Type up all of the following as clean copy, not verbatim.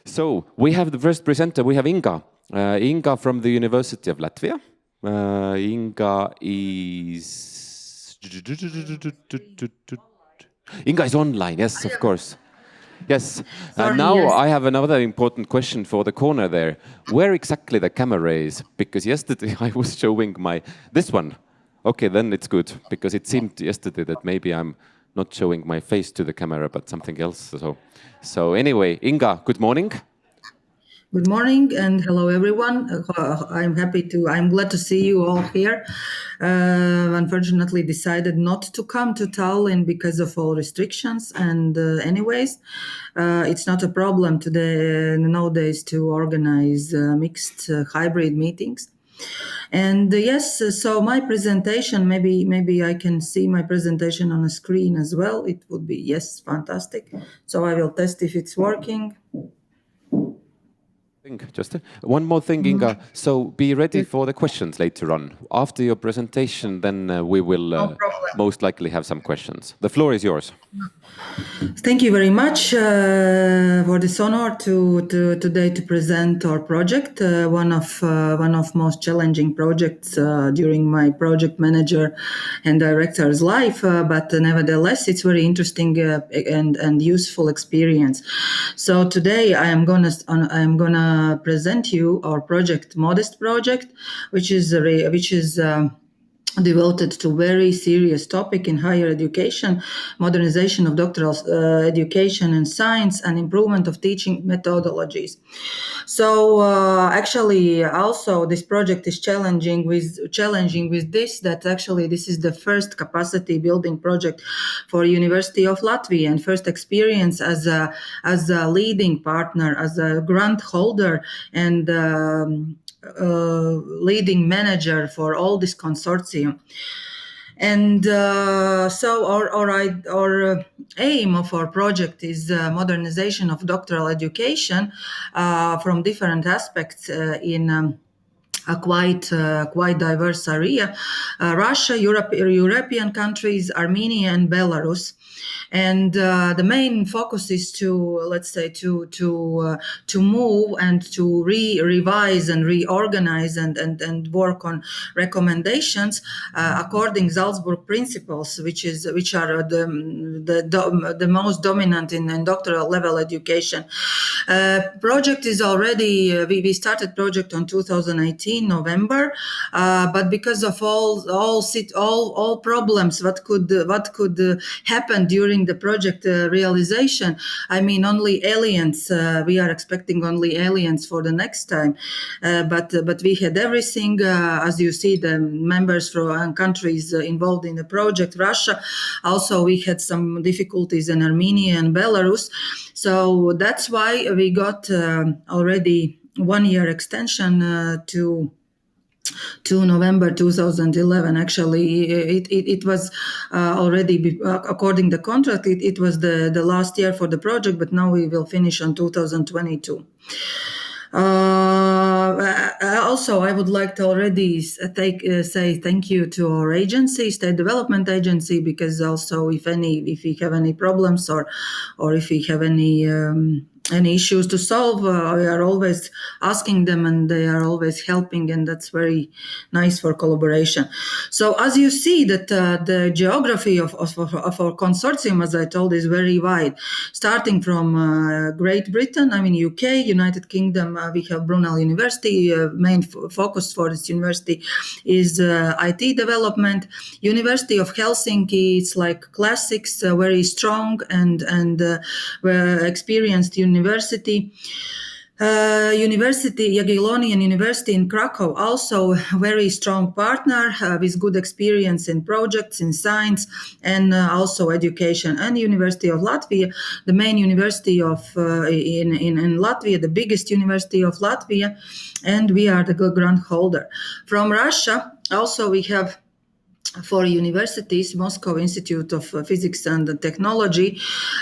So we have the first presenter. We have Inga. Inga from the University of Latvia. Inga is online. Yes, of course. Yes. Now yes. I have another important question for the corner there. Where exactly the camera is? Because yesterday I was showing this one. Okay, then it's good, because it seemed yesterday that maybe I'm not showing my face to the camera, but something else. So anyway, Inga, good morning. Good morning and hello everyone. I'm glad to see you all here. Unfortunately decided not to come to Tallinn because of all restrictions, and anyways, it's not a problem today nowadays to organize mixed hybrid meetings. And yes, so my presentation, maybe I can see my presentation on a screen as well. It would be, yes, fantastic. So I will test if it's working. Just one more thing, Inga. So be ready for the questions later on. After your presentation, then we will most likely have some questions. The floor is yours. Thank you very much for this honor today to present our project. One of most challenging projects during my project manager and director's life, but nevertheless, it's very interesting and useful experience. So today I am gonna present you our project, Modest project, which is devoted to very serious topic in higher education, modernization of doctoral education and science, and improvement of teaching methodologies. So actually, also this project is challenging with this, that actually this is the first capacity building project for University of Latvia and first experience as a leading partner, as a grant holder, and leading manager for all this consortium. And so our aim of our project is modernization of doctoral education from different aspects in a quite diverse area: Russia, European countries, Armenia, and Belarus. And the main focus is to move and to revise and reorganize and work on recommendations according Salzburg principles, which are the most dominant in doctoral level education. Project is already we started project on 2018 November, but because of all problems what could happen during the project realization, I mean, only aliens, we are expecting only aliens for the next time, but we had everything, as you see, the members from countries involved in the project. Russia, also we had some difficulties in Armenia and Belarus, so that's why we got already 1 year extension to November 2011. Actually, it was already, according to the contract, it was the last year for the project, but now we will finish on 2022. Also, I would like to already say thank you to our agency, State Development Agency, because also if we have any problems or if we have any issues to solve, we are always asking them, and they are always helping, and that's very nice for collaboration. So as you see that the geography of our consortium, as I told, is very wide, starting from Great Britain, I mean UK, United Kingdom, we have Brunel University. Main focus for this university is IT development. University of Helsinki, it's like classics, very strong and experienced university. Jagiellonian University in Krakow, also a very strong partner with good experience in projects in science and also education. And University of Latvia, the main university of in Latvia, the biggest university of Latvia, and we are the grant holder. From Russia, also we have 4 universities: Moscow Institute of Physics and Technology.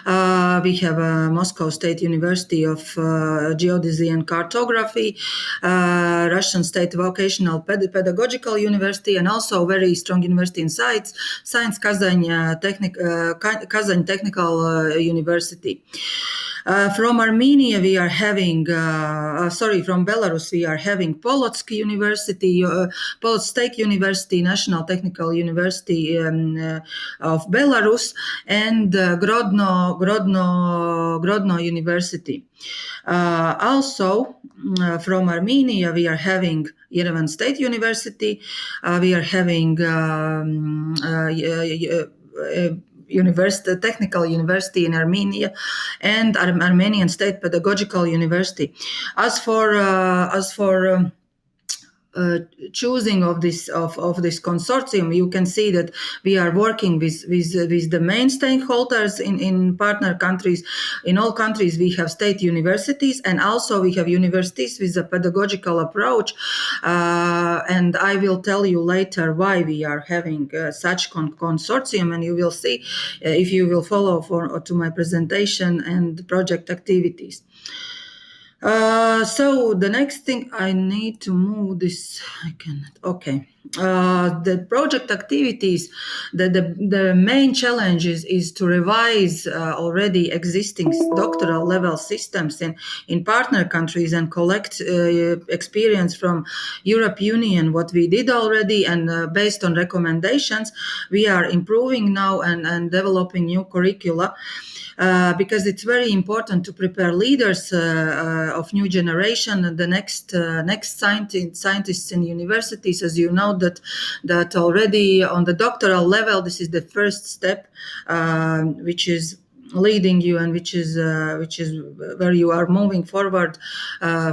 We have Moscow State University of Geodesy and Cartography, Russian State Vocational Pedagogical University, and also a very strong university in science, Kazan Technical University. From Armenia, we are having, from Belarus, we are having Polotsk University, Polotsk State University, National Technical University of Belarus, and Grodno University. Also, from Armenia, we are having Yerevan State University. We are having Technical University in Armenia, and Armenian State Pedagogical University. As for choosing of this consortium, you can see that we are working with the main stakeholders in partner countries. In all countries, we have state universities, and also we have universities with a pedagogical approach. And I will tell you later why we are having such consortium, and you will see if you will follow to my presentation and project activities. So the next thing I need to move this. I cannot. Okay. The project activities. The main challenge is to revise already existing doctoral level systems in partner countries and collect experience from Europe Union. What we did already, and based on recommendations, we are improving now and developing new curricula. Because it's very important to prepare leaders of new generation, the next scientists in universities. As you know, that already on the doctoral level, this is the first step, which is leading you, and which is where you are moving forward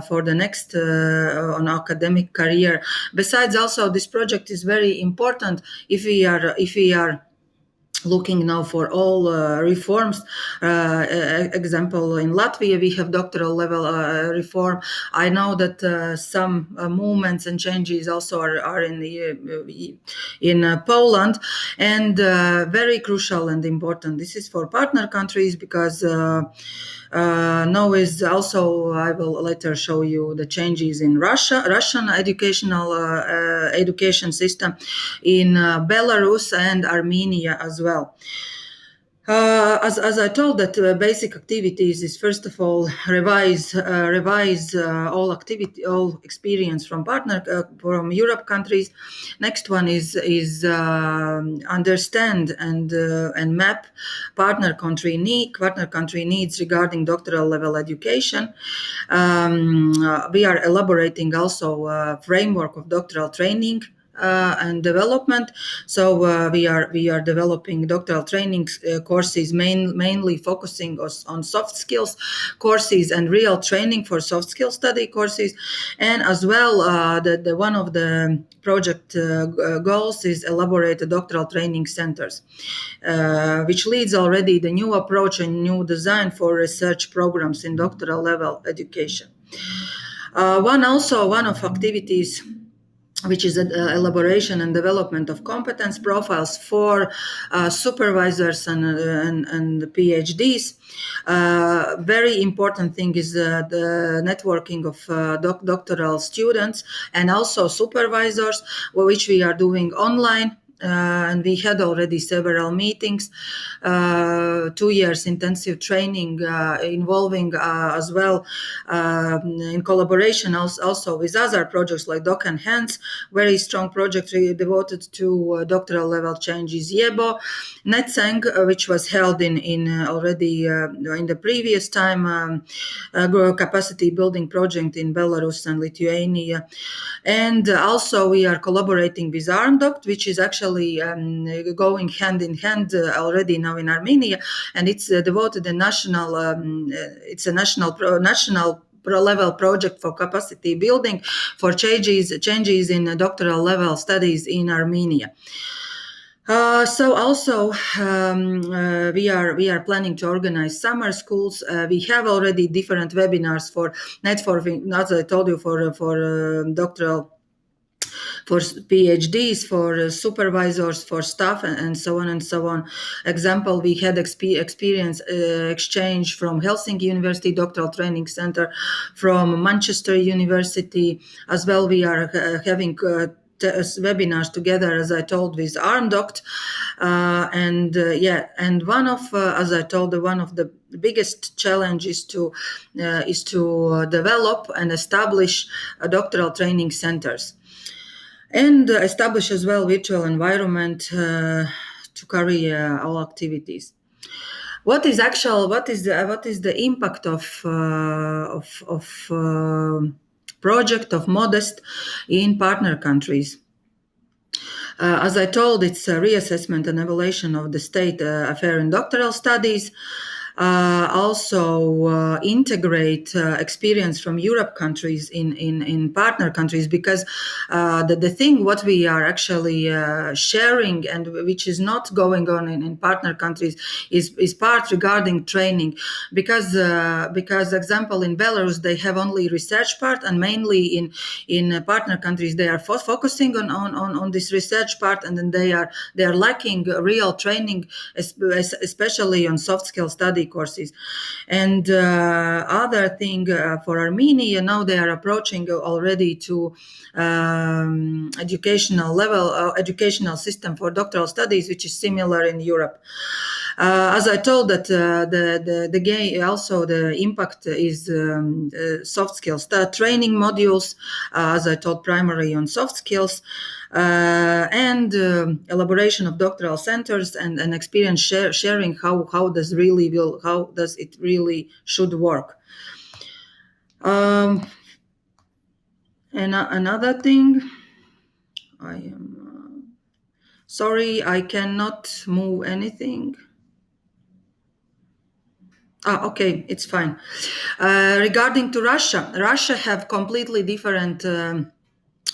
for the next on academic career. Besides, also this project is very important if we are looking now for all reforms. Example, in Latvia, we have doctoral level reform. I know that some movements and changes also are in Poland, and very crucial and important. This is for partner countries because now is also, I will later show you the changes in Russian education system, in Belarus and Armenia as well. As I told, that basic activities is first of all revise all experience from from Europe countries. Next one is understand and map partner country needs regarding doctoral level education. We are elaborating also a framework of doctoral training and development. So we are developing doctoral training courses, mainly focusing on soft skills courses and real training for soft skill study courses. And as well, the one of the project goals is elaborate the doctoral training centers, which leads already the new approach and new design for research programs in doctoral level education. One of activities, which is elaboration and development of competence profiles for supervisors and PhDs. Very important thing is the networking of doctoral students and also supervisors, which we are doing online. And we had already several meetings, 2 years intensive training involving as well in collaboration also with other projects like Doc and Hands, very strong project devoted to doctoral level changes. Yebo, Netseng, which was held in already in the previous time, capacity building project in Belarus and Lithuania. And also we are collaborating with ARMDoct, which is actually going hand in hand already now in Armenia, and it's devoted a national level project for capacity building for changes in doctoral level studies in Armenia. So also we are planning to organize summer schools. We have already different webinars for networking, as I told you, for doctoral, for PhDs, for supervisors, for staff, and so on and so on. Example, we had experience exchange from Helsinki University Doctoral Training Center, from Manchester University as well. We are having webinars together, as I told, with ARMDoct, and one of, as I told, one of the biggest challenges is to develop and establish doctoral training centers, and establish as well virtual environment to carry all activities. What is the impact of project of Modest in partner countries? As I told, it's a reassessment and evaluation of the state affair in doctoral studies. Also integrate experience from Europe countries in partner countries, because the thing what we are actually sharing and which is not going on in partner countries is part regarding training, because example in Belarus they have only research part, and mainly in partner countries they are focusing on this research part, and then they are lacking real training, especially on soft skill study courses. And other thing for Armenia, now they are approaching already to educational level, educational system for doctoral studies, which is similar in Europe. As I told that the game also the impact is soft skills training modules, as I told, primary on soft skills, and elaboration of doctoral centers and experience sharing how does it really should work. And another thing, I am sorry, I cannot move anything. Okay, it's fine. Regarding to Russia have completely different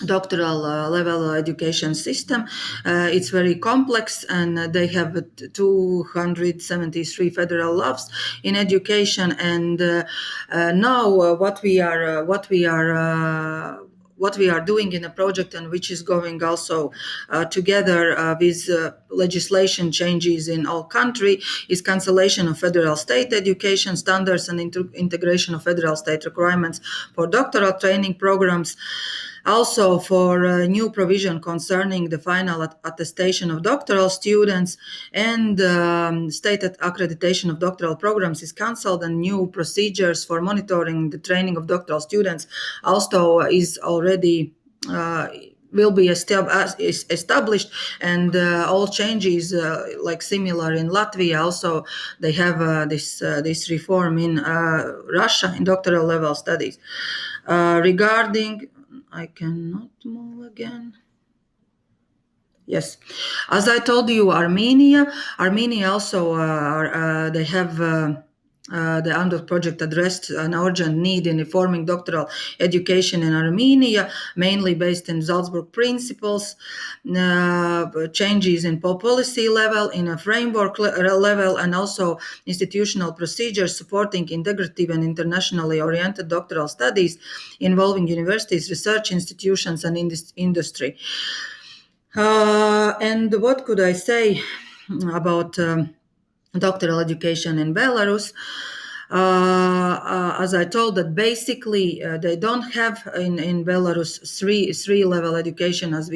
doctoral level education system. It's very complex, and they have 273 federal laws in education. And now what we are doing in a project, and which is going also together with legislation changes in all country, is cancellation of federal state education standards and integration of federal state requirements for doctoral training programs. Also for new provision concerning the final attestation of doctoral students, and state accreditation of doctoral programs is cancelled, and new procedures for monitoring the training of doctoral students also is already will be established, and all changes like similar in Latvia. Also, they have this reform in Russia in doctoral level studies. Regarding, I cannot move again. Yes, as I told you, Armenia also they have the UNDOC project addressed an urgent need in reforming doctoral education in Armenia, mainly based in Salzburg principles, changes in policy level, in a framework level, and also institutional procedures supporting integrative and internationally oriented doctoral studies involving universities, research institutions, and industry. And what could I say about doctoral education in Belarus? As I told, that basically they don't have in Belarus three level education as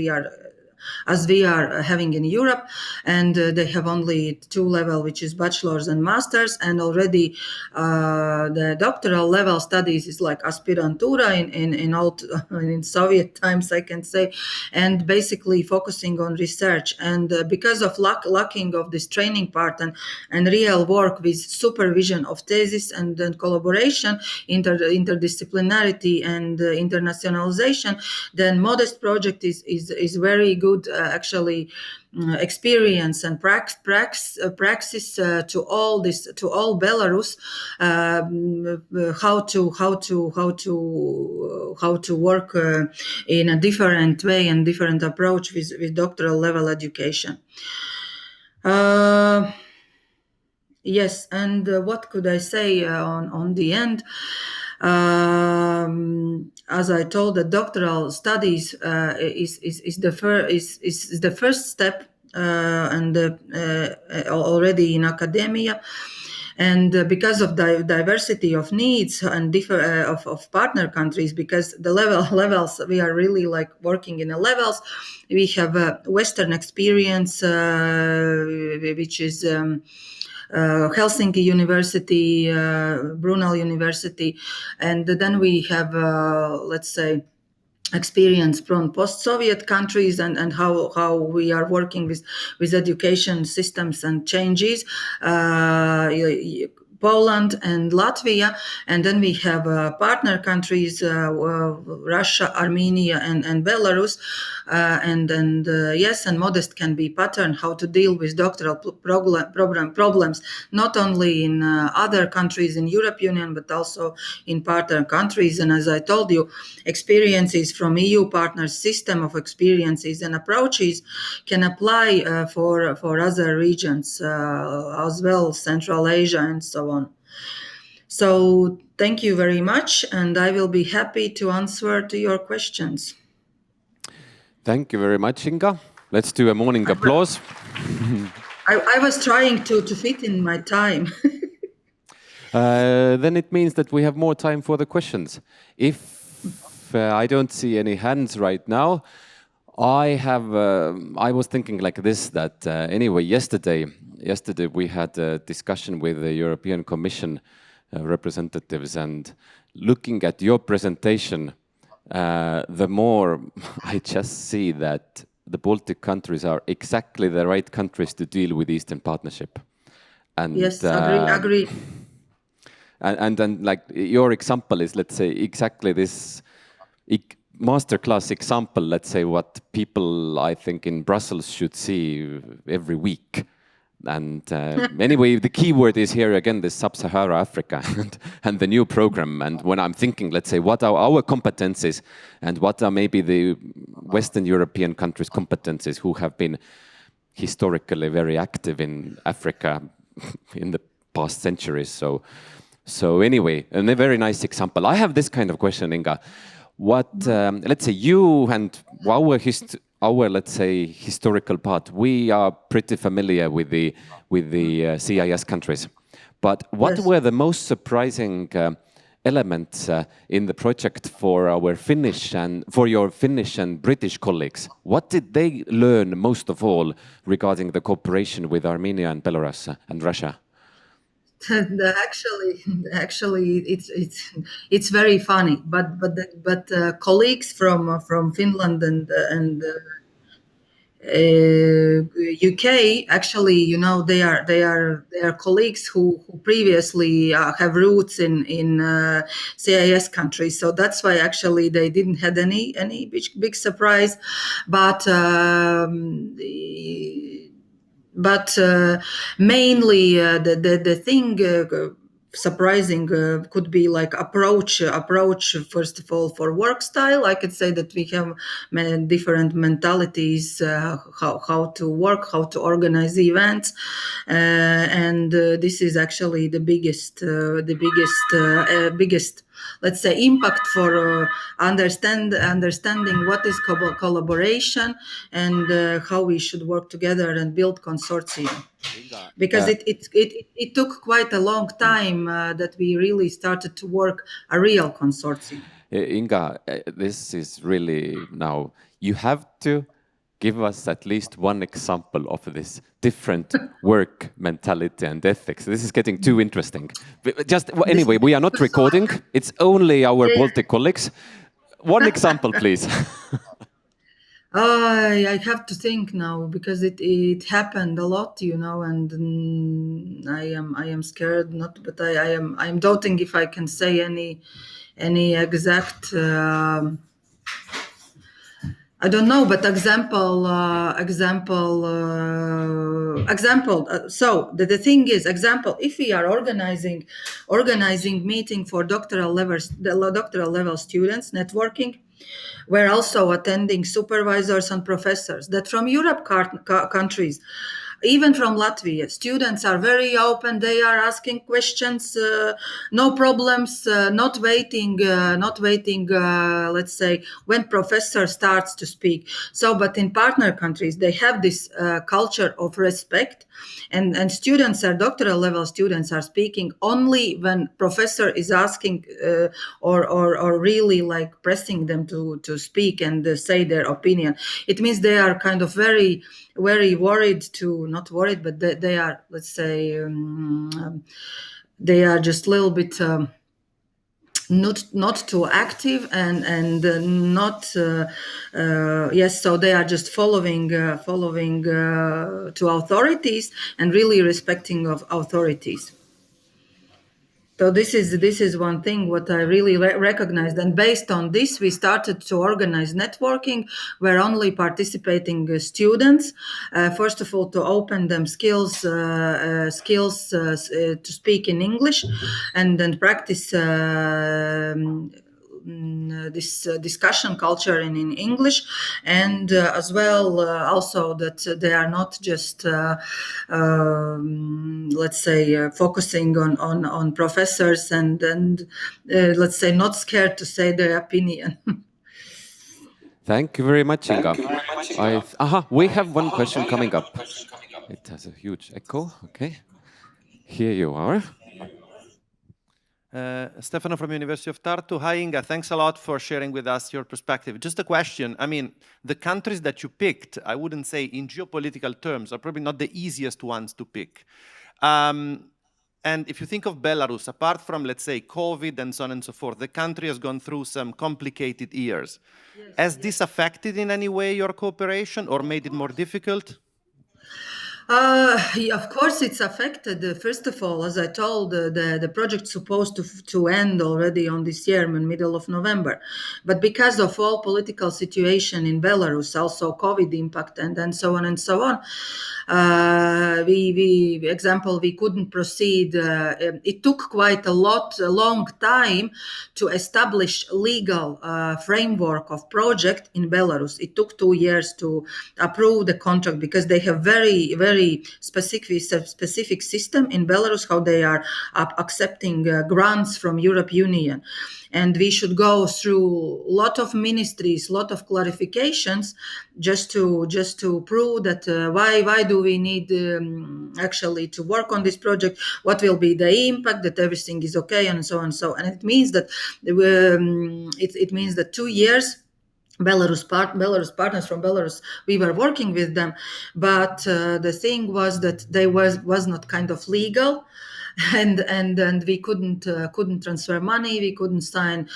we are having in Europe, and they have only 2 level, which is bachelor's and master's, and already the doctoral level studies is like aspirantura in Soviet times, I can say, and basically focusing on research. And because of lacking of this training part and real work with supervision of thesis and then collaboration, interdisciplinarity and internationalization, then Modest project is very good actually experience and praxis to all Belarus, how to work in a different way and different approach with doctoral level education. Yes, and what could I say on the end? As I told, the doctoral studies is the first step, and already in academia. And because of the diversity of needs and of partner countries, because the levels, we are really like working in the levels. We have a Western experience, which is Helsinki University, Brunel University, and then we have, let's say, experience from post-Soviet countries and how we are working with education systems and changes. Poland and Latvia, and then we have partner countries, Russia, Armenia, and Belarus, yes, and Modest can be pattern how to deal with doctoral problems, not only in other countries in Europe Union, but also in partner countries. And as I told you, experiences from EU partners, system of experiences and approaches can apply for other regions as well, Central Asia and so on. So thank you very much, and I will be happy to answer to your questions. Thank you very much, Inga. Let's do a morning applause. I was trying to fit in my time. Then it means that we have more time for the questions. If I don't see any hands right now, I was thinking like this, that anyway, yesterday we had a discussion with the European Commission representatives, and looking at your presentation, the more I just see that the Baltic countries are exactly the right countries to deal with Eastern Partnership. And, yes, agree. And then, like, your example is, let's say, exactly this masterclass example, let's say, what people, I think, in Brussels should see every week. And anyway, the key word is here again, this Sub-Sahara Africa and the new program. And when I'm thinking, let's say, what are our competencies and what are maybe the Western European countries' competencies who have been historically very active in Africa in the past centuries. So anyway, a very nice example. I have this kind of question, Inga. What, let's say, you and our, let's say, historical part, we are pretty familiar with the CIS countries. But what were the most surprising elements in the project for our your Finnish and British colleagues? What did they learn most of all regarding the cooperation with Armenia and Belarus and Russia? Actually, it's very funny, but colleagues from Finland and UK, actually, you know, they are colleagues who previously have roots in CIS countries. So that's why actually they didn't had any big surprise, but. Mainly the thing surprising could be like approach first of all for work style. I could say that we have different mentalities, how to work, how to organize events, and this is actually the biggest let's say impact for understanding what is collaboration and how we should work together and build consortium. Because it took quite a long time that we really started to work a real consortium. Inga, this is really now, you have to give us at least one example of this different work mentality and ethics. This is getting too interesting. Just anyway, we are not recording. It's only our Baltic colleagues. One example, please. I have to think now because it happened a lot, you know, and I am scared not, but I am doubting if I can say any exact. I don't know, but example. So the thing is, example, if we are organizing meeting for doctoral level students, networking, we're also attending supervisors and professors that from Europe countries even from Latvia, students are very open. They are asking questions, no problems, not waiting. Let's say when professor starts to speak. So, but in partner countries, they have this culture of respect, and students are doctoral level students are speaking only when professor is asking or really like pressing them to speak and say their opinion. It means they are kind of very worried to not worried, but they are, let's say, they are just a little bit not too active and not yes. So they are just following to authorities and really respecting of authorities. So this is one thing what I really recognized, and based on this, we started to organize networking where only participating students, first of all, to open them skills to speak in English, and then practice. This discussion culture in English, and as well also that they are not just let's say focusing on professors and let's say not scared to say their opinion. Thank you very much, Inga. We have one question coming up. It has a huge echo. Okay, here you are. Stefano from University of Tartu. Hi, Inga. Thanks a lot for sharing with us your perspective. Just a question. I mean, the countries that you picked, I wouldn't say in geopolitical terms, are probably not the easiest ones to pick. And if you think of Belarus, apart from, let's say, COVID and so on and so forth, the country has gone through some complicated years. Yes, has this affected in any way your cooperation or made it more difficult? Yeah, of course, it's affected. First of all, as I told, the project's supposed to end already on this year, in middle of November. But because of all political situation in Belarus, also COVID impact, and so on and so on, we couldn't proceed. It took quite a long time to establish legal framework of project in Belarus. It took 2 years to approve the contract because they have very specific system in Belarus how they are accepting grants from Europe Union, and we should go through a lot of ministries, lot of clarifications just to prove that why do we need actually to work on this project, what will be the impact, that everything is okay, and so on and so. And it means that it means that 2 years. Belarus partners from Belarus, we were working with them, but the thing was that they was not kind of legal, and we couldn't transfer money, we couldn't sign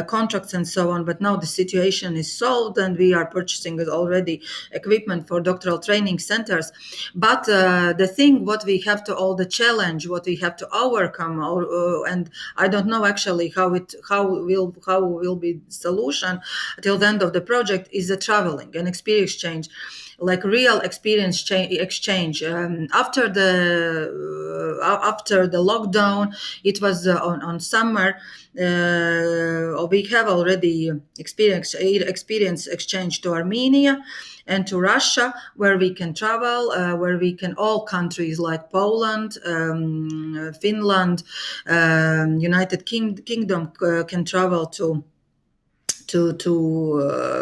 contracts and so on. But now the situation is solved, and we are purchasing already equipment for doctoral training centers. But the thing what we have to, all the challenge what we have to overcome, and I don't know actually how will be the solution till the end of the project, is the traveling and experience exchange, like real experience exchange. After the lockdown, it was on summer. We have already experience exchange to Armenia and to Russia, where we can travel, where we can, all countries like Poland, Finland, United Kingdom can travel to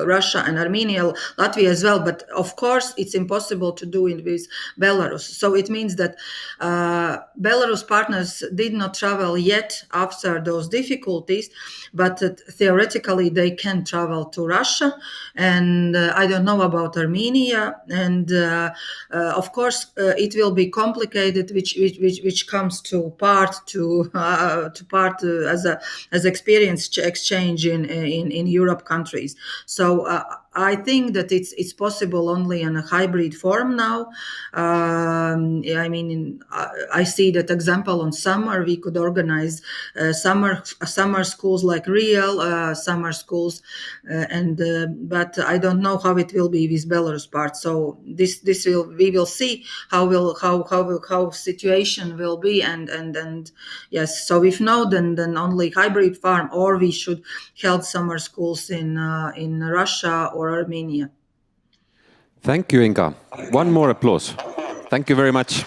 Russia and Armenia, Latvia as well. But of course, it's impossible to do it with Belarus. So it means that Belarus partners did not travel yet after those difficulties, but theoretically they can travel to Russia. And I don't know about Armenia. And of course, it will be complicated, which comes to part as experience exchange in Europe countries. So I think that it's possible only in a hybrid form now. I mean, I see that example on summer. We could organize summer schools like real summer schools, but I don't know how it will be with Belarus part. So we will see how situation will be, and yes. So if no, then only hybrid form, or we should held summer schools in Russia or Armenia. Thank you, Inga. One more applause. Thank you very much.